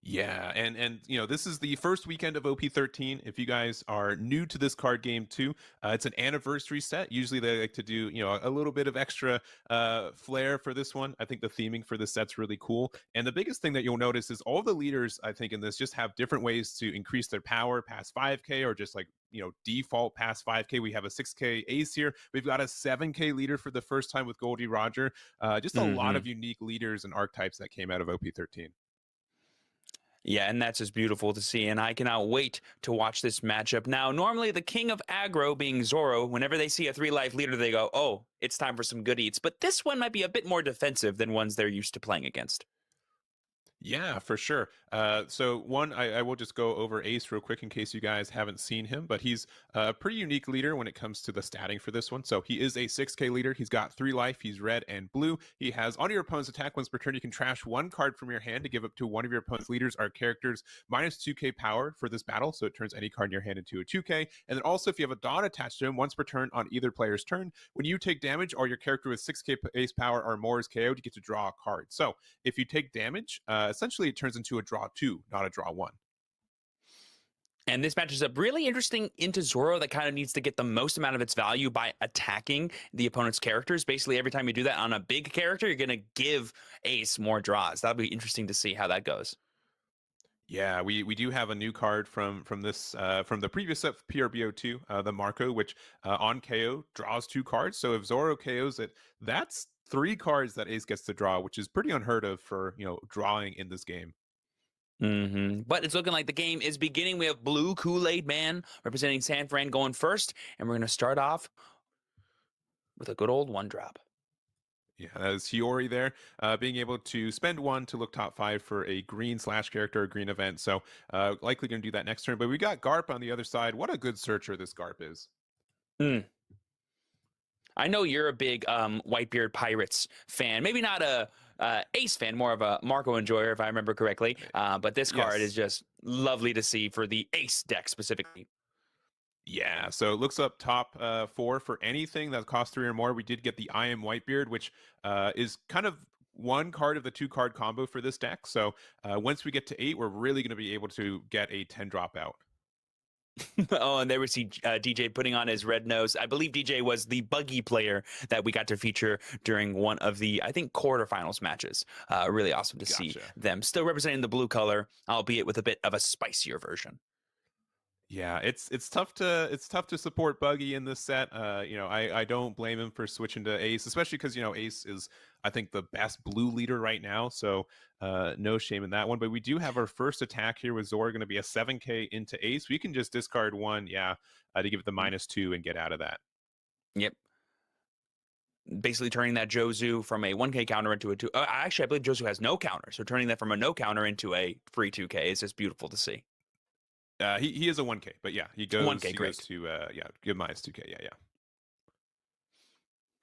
Yeah, and this is the first weekend of OP13. If you guys are new to this card game too, it's an anniversary set. Usually they like to do a little bit of extra flair for this one. I think the theming for this set's really cool. And the biggest thing that you'll notice is all the leaders, I think, in this just have different ways to increase their power past 5k, or just like default past 5k. We have a 6k ace here. We've got a 7k leader for the first time with Goldie Roger. Just a lot of unique leaders and archetypes that came out of OP13. Yeah, and that's just beautiful to see, and I cannot wait to watch this matchup. Now, normally the king of aggro, being Zoro, whenever they see a 3-life leader, they go, oh, it's time for some good eats. But this one might be a bit more defensive than ones they're used to playing against. Yeah, for sure. So one, I will just go over Ace real quick in case you guys haven't seen him, but he's a pretty unique leader when it comes to the statting for this one. So he is a 6k leader. He's got 3 life. He's red and blue. He has, on your opponent's attack once per turn, you can trash 1 card from your hand to give up to one of your opponent's leaders or characters minus 2k power for this battle. So it turns any card in your hand into a 2k. And then also, if you have a dot attached to him, once per turn on either player's turn, when you take damage or your character with 6k ace power or more is KO'd, you get to draw a card. So if you take damage, essentially it turns into a draw 2, not a draw 1. And this matches up really interesting into Zoro that kind of needs to get the most amount of its value by attacking the opponent's characters. Basically, every time you do that on a big character, you're going to give Ace more draws. That'll be interesting to see how that goes. Yeah, we do have a new card from this from the previous set, PRBO2, the Marco, which on KO draws 2 cards. So if Zoro KOs it, that's 3 cards that Ace gets to draw, which is pretty unheard of for drawing in this game. But it's looking like the game is beginning. We have Blue Kool-Aid Man representing San Fran going first, and we're going to start off with a good old 1-drop. Yeah, that is Hiyori there, being able to spend 1 to look top 5 for a green / character or green event. So likely going to do that next turn. But we got Garp on the other side. What a good searcher this Garp is. I know you're a big Whitebeard Pirates fan. Maybe not a Ace fan, more of a Marco enjoyer, if I remember correctly. But this card is just lovely to see for the Ace deck specifically. Yeah, so it looks up top 4 for anything that costs 3 or more. We did get the I Am Whitebeard, which is kind of 1 card of the 2-card combo for this deck. So once we get to 8, we're really going to be able to get a 10 drop out. Oh, and there we see DJ putting on his red nose. I believe DJ was the buggy player that we got to feature during one of the, I think, quarterfinals matches. Really awesome to see them still representing the blue color, albeit with a bit of a spicier version. Yeah, it's tough to support Buggy in this set. I don't blame him for switching to Ace, especially because Ace is, I think, the best blue leader right now. So no shame in that one. But we do have our first attack here with Zoro going to be a 7k into Ace. We can just discard 1, to give it the -2 and get out of that. Yep. Basically turning that Jozu from a 1k counter into a 2. Actually, I believe Jozu has no counter. So turning that from a no counter into a free 2k is just beautiful to see. He is a 1k, but yeah, he goes 1k, he goes to give -2k. Yeah.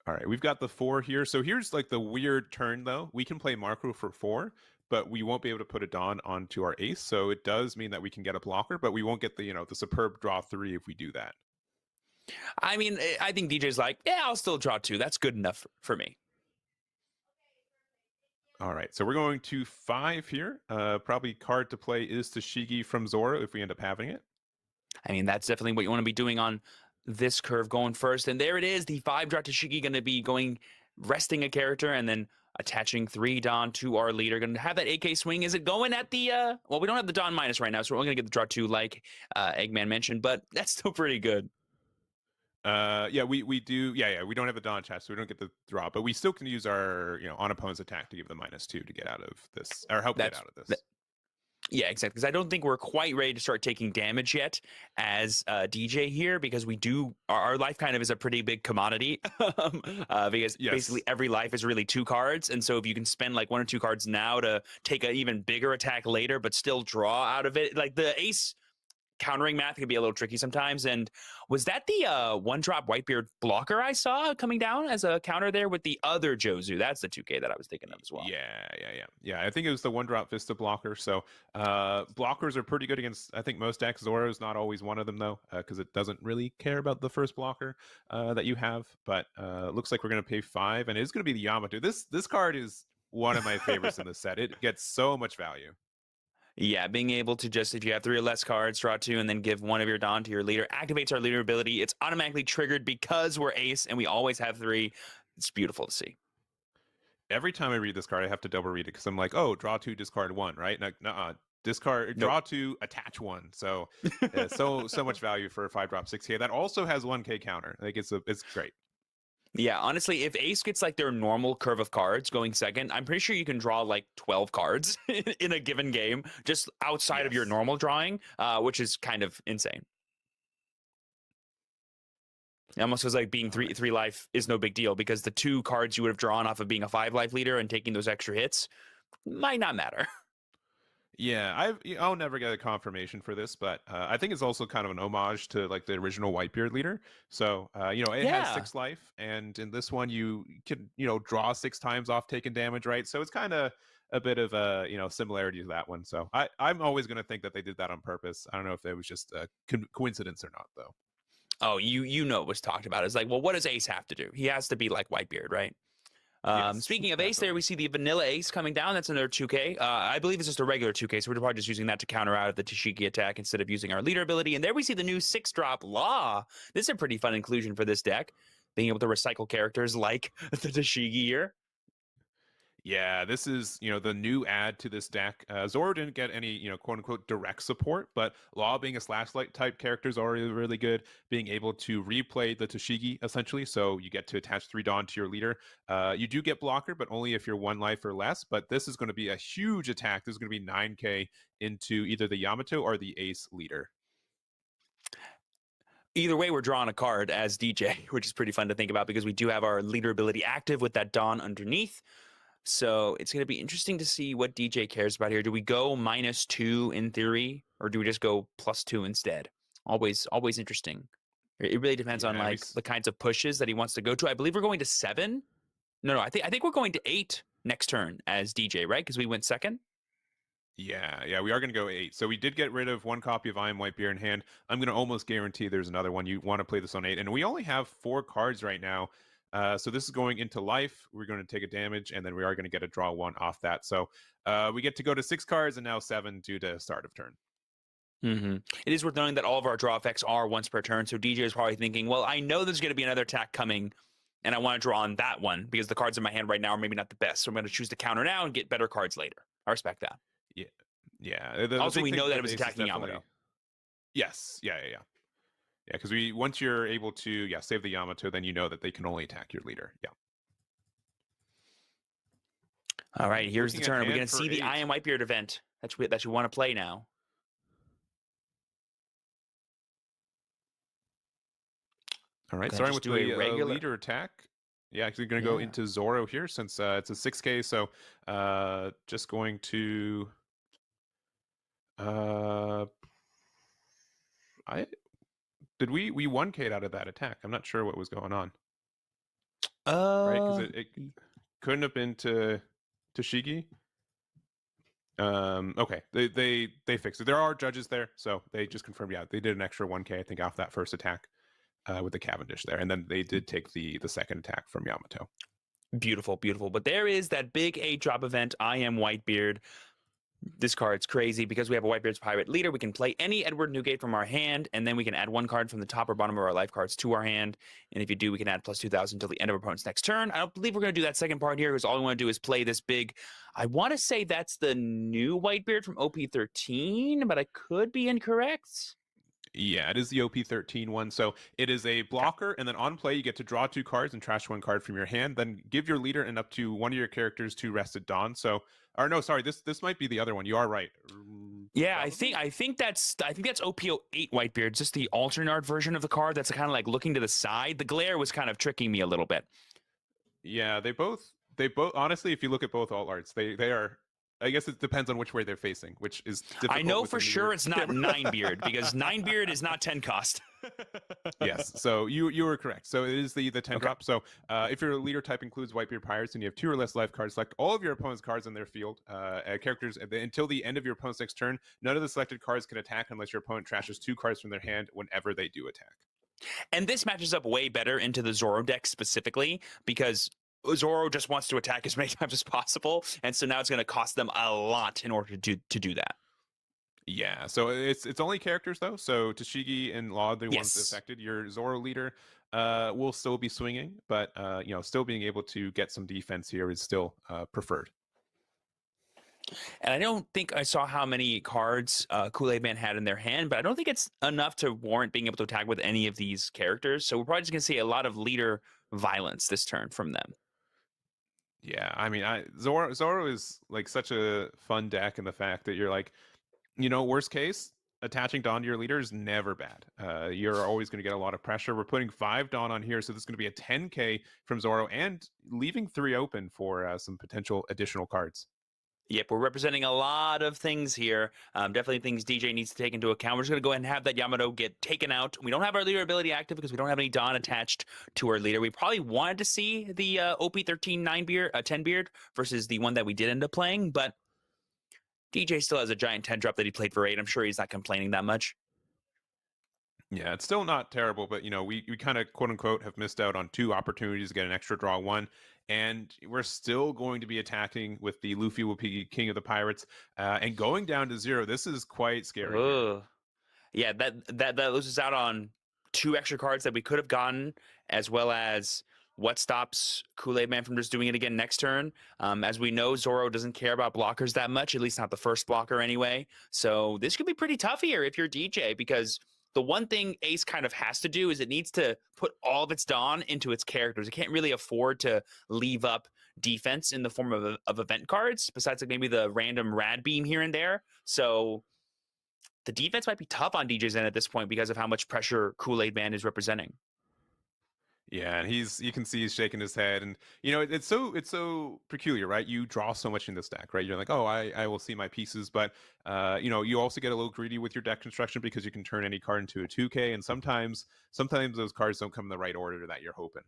All right, we've got the 4 here. So here's like the weird turn though. We can play Marco for 4, but we won't be able to put a Dawn onto our Ace. So it does mean that we can get a blocker, but we won't get the the superb draw 3 if we do that. I mean, I think DJ's like, yeah, I'll still draw 2. That's good enough for me. All right, so we're going to 5 here. Probably card to play is Tashigi from Zoro if we end up having it. I mean, that's definitely what you want to be doing on this curve going first. And there it is, the 5-drop Tashigi going to be resting a character and then attaching 3 Dawn to our leader. Going to have that AK swing. Is it going at the, well, we don't have the Dawn minus right now, so we're only going to get the draw 2 like Eggman mentioned, but that's still pretty good. We do. We don't have a Dawn attached, so we don't get the draw, but we still can use our, on opponent's attack to give the -2 to get out of this, or help get out of this. Yeah, exactly. Because I don't think we're quite ready to start taking damage yet as DJ here, because our life kind of is a pretty big commodity. Because basically every life is really 2 cards. And so if you can spend like 1 or 2 cards now to take an even bigger attack later, but still draw out of it, like the Ace countering math can be a little tricky sometimes. And was that the one drop Whitebeard blocker I saw coming down as a counter there with the other Jozu? That's the 2K that I was thinking of as well. Yeah. I think it was the one drop Vista blocker. So blockers are pretty good against, I think, most decks. Zoro is not always one of them though, because it doesn't really care about the first blocker that you have. But looks like we're gonna pay 5, and it's gonna be the Yamato. This card is one of my favorites in the set. It gets so much value. Yeah, being able to just, if you have 3 or less cards, draw 2, and then give one of your Dawn to your leader, activates our leader ability. It's automatically triggered because we're ace and we always have 3. It's beautiful to see. Every time I read this card, I have to double read it because I'm like, oh, draw 2, discard 1, right? Nuh-uh. Discard, Nope. draw 2, attach 1. So, so much value for a 5-drop 6K. That also has 1K counter. Like it's great. Yeah, honestly, if ace gets like their normal curve of cards going second, I'm pretty sure you can draw like 12 cards in a given game, just outside of your Yes. normal drawing, which is kind of insane. It almost feels like being three life is no big deal because the 2 cards you would have drawn off of being a 5 life leader and taking those extra hits might not matter. Yeah, I'll never get a confirmation for this, but I think it's also kind of an homage to like the original Whitebeard leader. So it has Yeah. 6 life, and in this one you can draw 6 times off taking damage, right? So it's kind of a bit of a similarity to that one. So I'm always going to think that they did that on purpose. I don't know if it was just a coincidence or not, though. Oh, you know it was talked about. It's like, well, what does Ace have to do? He has to be like Whitebeard, right? Yes, Speaking of Ace, there we see the vanilla Ace coming down. That's another 2K. I believe it's just a regular 2K, so we're probably just using that to counter out the Tashigi attack instead of using our leader ability. And there we see the new 6-drop Law. This is a pretty fun inclusion for this deck, being able to recycle characters like the Tashigi here. Yeah, this is, the new add to this deck. Zoro didn't get any, quote unquote direct support, but Law being a slashlight type character is already really good. Being able to replay the Tashigi essentially, so you get to attach 3 Dawn to your leader. You do get blocker, but only if you're 1 life or less. But this is going to be a huge attack. This is going to be 9K into either the Yamato or the Ace leader. Either way, we're drawing a card as DJ, which is pretty fun to think about because we do have our leader ability active with that Dawn underneath. So it's going to be interesting to see what DJ cares about here. Do we go -2 in theory, or do we just go +2 instead? Always interesting. It really depends on Yeah, like the kinds of pushes that he wants to go to. I believe we're going to 7. No, I think we're going to 8 next turn as DJ, right? Because we went second. Yeah, we are going to go 8. So we did get rid of 1 copy of I Am Whitebeard in hand. I'm going to almost guarantee there's another one. You want to play this on 8. And we only have 4 cards right now. So this is going into life. We're going to take a damage, and then we are going to get a draw 1 off that. So we get to go to 6 cards and now 7 due to start of turn. It is worth noting that all of our draw effects are once per turn. So DJ is probably thinking, well, I know there's going to be another attack coming, and I want to draw on that one because the cards in my hand right now are maybe not the best. So I'm going to choose to counter now and get better cards later. I respect that. Yeah. Also, we know that it was attacking Yamato. Yes. Yeah. Because once you're able to save the Yamato, then you know that they can only attack your leader. Yeah. All right, here's the turn. Are we going to see 8. the I Am Whitebeard event that you want to play now? All right, Gonna starting just with do the a regular leader attack. Yeah, actually going to go into Zoro here since it's a 6K. So just going to we 1K'd out of that attack. I'm not sure what was going on. Right, because it couldn't have been to Shigi. Okay, they fixed it. There are judges there, so they just confirmed. Yeah, they did an extra 1K, I think, off that first attack with the Cavendish there, and then they did take the second attack from Yamato. Beautiful. But there is that big 8-drop event. I Am Whitebeard. This card's crazy because we have a Whitebeard's Pirate leader. We can play any Edward Newgate from our hand, and then we can add 1 card from the top or bottom of our life cards to our hand. And if you do, we can add +2,000 until the end of our opponent's next turn. I don't believe we're going to do that second part here because all we want to do is play this big. I want to say that's the new Whitebeard from OP13, but I could be incorrect. Yeah, it is the OP13 one. So it is a blocker, and then on play, you get to draw 2 cards and trash 1 card from your hand. Then give your leader and up to 1 of your characters 2 rested Dawn. So, or no, sorry, this might be the other one. You are right. Yeah, I think that's OP08 Whitebeard, just the alternate art version of the card that's kind of like looking to the side. The glare was kind of tricking me a little bit. Yeah, they both honestly, if you look at both alt arts, they are I guess it depends on which way they're facing, which is I difficult know with a for sure meter it's not camera. Ninebeard because Ninebeard is not 10 cost. Yes, so you were correct. So it is the 10 Okay. drop. So if your leader type includes Whitebeard Pirates and you have 2 or less life cards, select all of your opponent's cards in their field. Characters until the end of your opponent's next turn. None of the selected cards can attack unless your opponent trashes 2 cards from their hand whenever they do attack. And this matches up way better into the Zoro deck specifically because Zoro just wants to attack as many times as possible, and so now it's going to cost them a lot in order to do that. Yeah, so it's only characters though. So Tashigi and Law are the ones Yes. affected. Your Zoro leader will still be swinging, but still being able to get some defense here is still preferred. And I don't think I saw how many cards Kool-Aid Man had in their hand, but I don't think it's enough to warrant being able to attack with any of these characters. So we're probably just going to see a lot of leader violence this turn from them. Yeah, I mean, Zoro is like such a fun deck in the fact that you're like, worst case, attaching Dawn to your leader is never bad. You're always going to get a lot of pressure. We're putting 5 Dawn on here, so this is going to be a 10k from Zoro and leaving 3 open for some potential additional cards. Yep, we're representing a lot of things here. Definitely things DJ needs to take into account. We're just going to go ahead and have that Yamato get taken out. We don't have our leader ability active because we don't have any Dawn attached to our leader. We probably wanted to see the OP13 9 beard, 10 beard versus the one that we did end up playing, but DJ still has a giant 10 drop that he played for 8. I'm sure he's not complaining that much. Yeah, it's still not terrible, but we kind of quote unquote have missed out on 2 opportunities to get an extra draw 1, and we're still going to be attacking with the Luffy will be King of the Pirates, and going down to 0. This is quite scary here. Ugh. Yeah, that loses out on 2 extra cards that we could have gotten, as well as what stops Kool-Aid Man from just doing it again next turn. As we know, Zoro doesn't care about blockers that much, at least not the first blocker anyway. So this could be pretty tough here if you're DJ, because the one thing Ace kind of has to do is it needs to put all of its Dawn into its characters. It can't really afford to leave up defense in the form of event cards, besides like maybe the random rad beam here and there. So the defense might be tough on DJ's end at this point because of how much pressure Kool-Aid Man is representing. Yeah, and you can see he's shaking his head, and it's so peculiar, right? You draw so much in this deck, right? You're like, oh, I will see my pieces, but you also get a little greedy with your deck construction because you can turn any card into a 2K, and sometimes those cards don't come in the right order that you're hoping.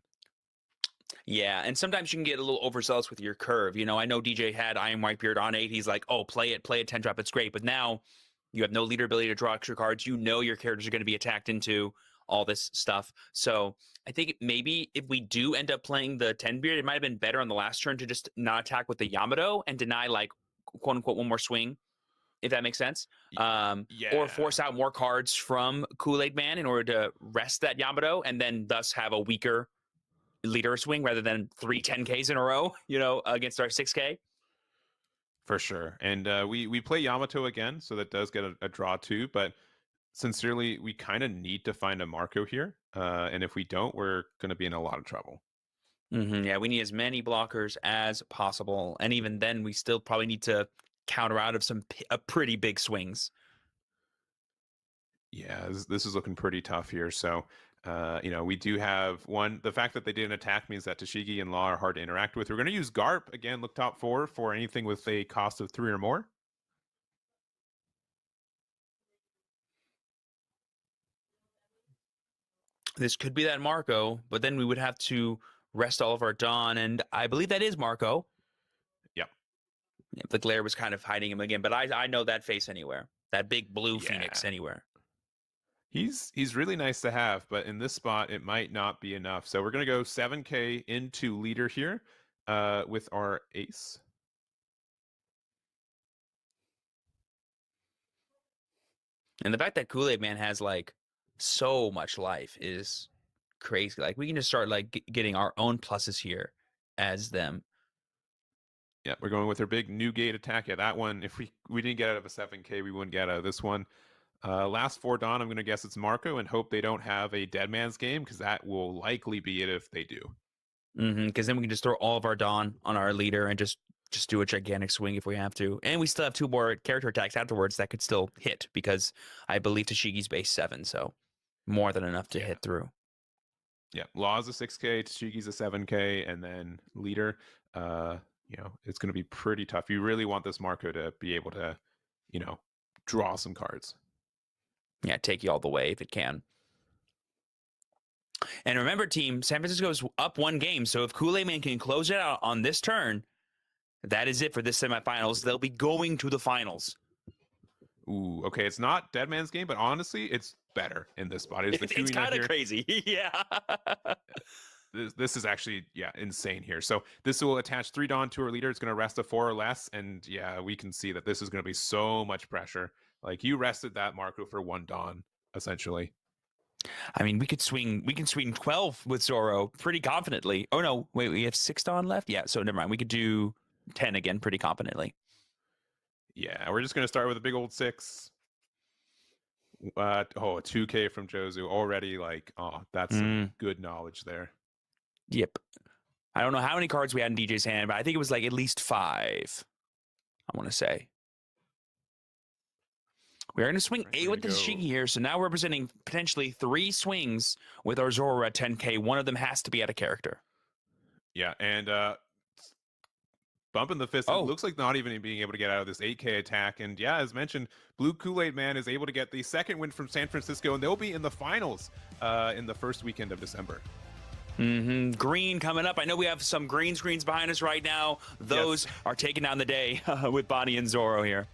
Yeah, and sometimes you can get a little overzealous with your curve. I know DJ had Iron Whitebeard on 8. He's like, oh, play it, 10 drop, it's great. But now you have no leader ability to draw extra cards. Your characters are going to be attacked into all this stuff. So I think maybe if we do end up playing the 10 beard, it might have been better on the last turn to just not attack with the Yamato and deny, like, quote unquote, one more swing, if that makes sense. Y- Or Yeah, force out more cards from Kool-Aid Man in order to rest that Yamato and then thus have a weaker leader swing rather than 3 10Ks in a row, against our 6K. for sure. And we play Yamato again, so that does get a draw too. But sincerely, we kind of need to find a Marco here, and if we don't, we're going to be in a lot of trouble. Yeah, we need as many blockers as possible. And even then, we still probably need to counter out of some pretty big swings. Yeah, this is looking pretty tough here. So, we do have one. The fact that they didn't attack means that Tashigi and Law are hard to interact with. We're going to use Garp again. Look top 4 for anything with a cost of 3 or more. This could be that Marco, but then we would have to rest all of our Dawn. And I believe that is Marco. Yep. The glare was kind of hiding him again, but I know that face anywhere. That big blue Yeah. Phoenix anywhere. He's really nice to have, but in this spot it might not be enough. So we're gonna go 7k into leader here, with our ace. And the fact that Kool-Aid Man has like so much life is crazy. Like we can just start like getting our own pluses here as them. Yeah, we're going with our big new gate attack. Yeah, that one. If we didn't get out of a 7k, we wouldn't get out of this one. Last 4 Dawn, I'm gonna guess it's Marco, and hope they don't have a Dead Man's Game because that will likely be it if they do. Because then we can just throw all of our Dawn on our leader and just do a gigantic swing if we have to. And we still have 2 more character attacks afterwards that could still hit because I believe Tashigi's base 7, so more than enough to Yeah. hit through. Yeah, Law's a 6k, Tashigi's a 7k, and then leader. it's going to be pretty tough. You really want this Marco to be able to, draw some cards. Yeah, take you all the way if it can. And remember, team, San Francisco's up 1 game. So if Kool-Aid Man can close it out on this turn, that is it for this semifinals. They'll be going to the finals. Ooh, okay. It's not Dead Man's Game, but honestly, it's better in this spot. It's kind of crazy. Yeah. This is actually, insane here. So this will attach 3 Dawn to our leader. It's going to rest a 4 or less. And yeah, we can see that this is going to be so much pressure. Like, you rested that Marco for 1 Dawn, essentially. I mean, we can swing 12 with Zoro pretty confidently. Oh no, wait, we have 6 Dawn left? Yeah, so never mind. We could do 10 again pretty confidently. Yeah, we're just going to start with a big old 6. A 2K from Jozu already. Like, that's some good knowledge there. Yep. I don't know how many cards we had in DJ's hand, but I think it was like at least 5. I want to say. We are going to swing 8 with the Shiki here, so now we're representing potentially 3 swings with our Zoro at 10K. One of them has to be out of character. Yeah, and bumping the fist, it looks like not even being able to get out of this 8K attack. And yeah, as mentioned, Blue Kool-Aid Man is able to get the 2nd win from San Francisco, and they'll be in the finals in the first weekend of December. Green coming up. I know we have some green screens behind us right now. Those are taking down the day with Bonnie and Zoro here.